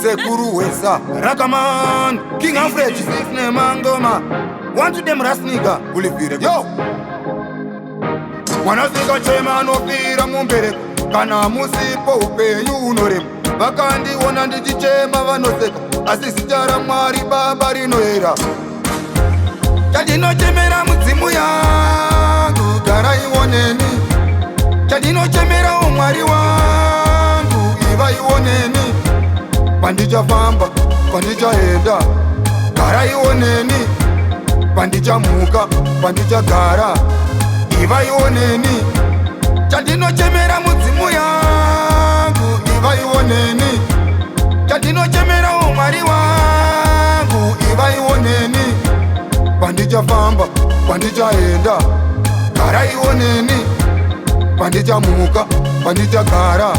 Sekuru wesa Rakaman King of Fred Sifne Mangoma Want to them rasniga Ulifire Yo Wanasika chema nofira mumbere Kana musipo upenyu unoremu Vakandi wona ndichichema vanoseka Asi sitara mwari baba rinoera Chadinochemera mudzimu yangu Gara iwoneni Chadinochemera umwari wangu Iva iwoneni Pandichafamba, pandichaenda Gara iwoneni Pandichamuka, pandichagara Iva iwoneni Chadinochemera mudzimu yangu Iva iwoneni Chadinochemera umwari wangu Iva iwoneni Pandichafamba, pandichaenda Gara iwoneni Pandichamuka, pandichagara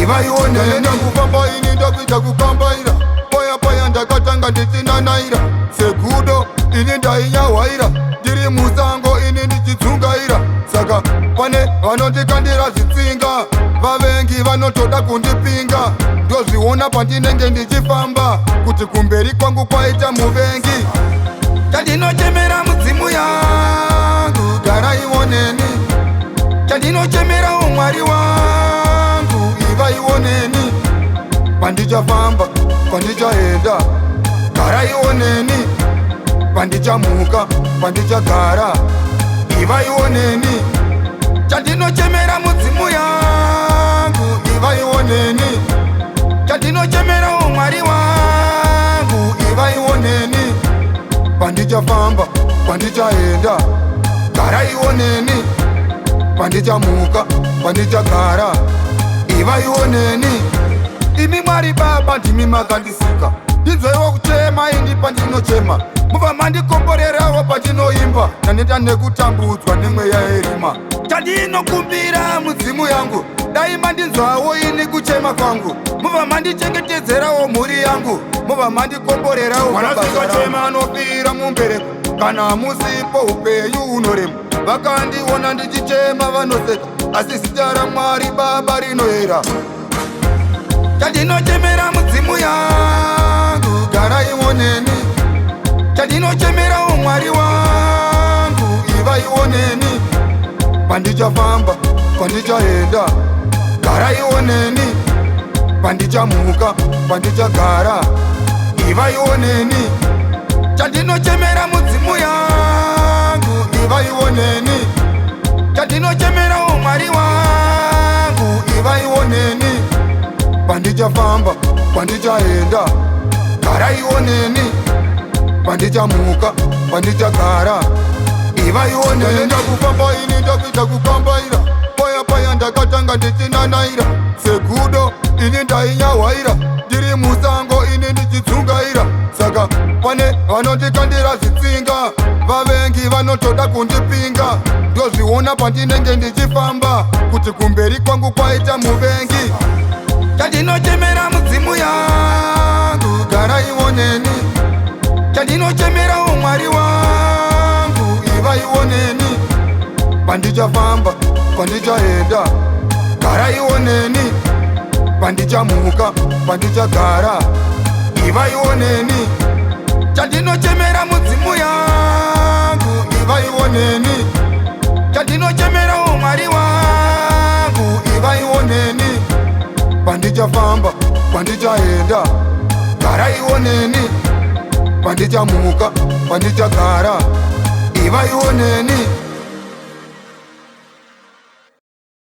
Iva iwoneni Ndakufamba ini ndakuita kukambaira Paya paya ndakatanga ndisina naira Segudo ini ndainyahwaira Ndiri musango ini ndichidzungaira Saka pane vanondikandira zvitsinga Vavengi vanotoda kundipinga Ndozviona pandinenge ndichifamba Kuti kumberi kwangu kwaita muvengi Chandinochemera mudzimu yangu Gara iwoneni Chandinochemera umwari wangu Iva iwoneni Pandichafamba, pandichaenda Gara iwoneni Pandichamuka, pandichagara Iva iwoneni Chandinochemera mudzimu yangu Iva iwoneni Chandinochemera umwari wangu Iva iwoneni Pandichafamba, pandichaenda Gara iwoneni Pandichamuka, pandichagara Iva iwoneni Imi mwari baba ndimi makandisika Ndinzwewo kuchema ini pandinochema Muva mandikomborerawo pandinoimba Naneta nekutambudzwa nemweya yerima Chandinokumbira mudzimu yangu Daima ndinzwawo ini kuchema kwangu Muva mandichengetedzerawo mhuri yangu Muva mandikomborerawo Wanasika chema anofira mumbereko Kana musipo upenyu unoremu Vakandiona ndichichema vanoseka Asi sitara mwari baba rinoera Chandinochemera mudzimu yangu Gara iwoneni Chandinochemera umwari wangu Iva iwoneni Pandichafamba, pandichaenda Gara iwoneni Pandichamuka, pandichagara Iva iwoneni Chandinochemera mudzimu yangu Iva iwoneni Chandinochemera umwari wangu Iva iwoneni Pandichafamba, pandichaenda Gara iwoneni Pandichamuka, pandichagara Iva iwoneni Ndakufamba ini ndakuita kukambaira Paya paya ndakatanga ndisina naira Segudo ini ndainyahwaira Ndiri musango ini ndichidzungaira Saka pane vanondikandira zvitsinga Vavengi vanotoda kundipinga Ndozviona pandinenge ndichifamba Kuti kumberi kwangu kwaita muvengi Chandinochemera mudzimu yangu Gara iwoneni Chandinochemera umwari wangu Iva iwoneni Pandichafamba, pandichaenda Gara iwoneni Pandichamuka, pandichagara Iva iwoneni Chandinochemera mudzimu yangu Iva iwoneni Chandinochemera umwari wangu Iva iwoneni Pandichafamba, pandichaenda Gara iwoneni Pandichamuka, pandichagara Iva iwoneni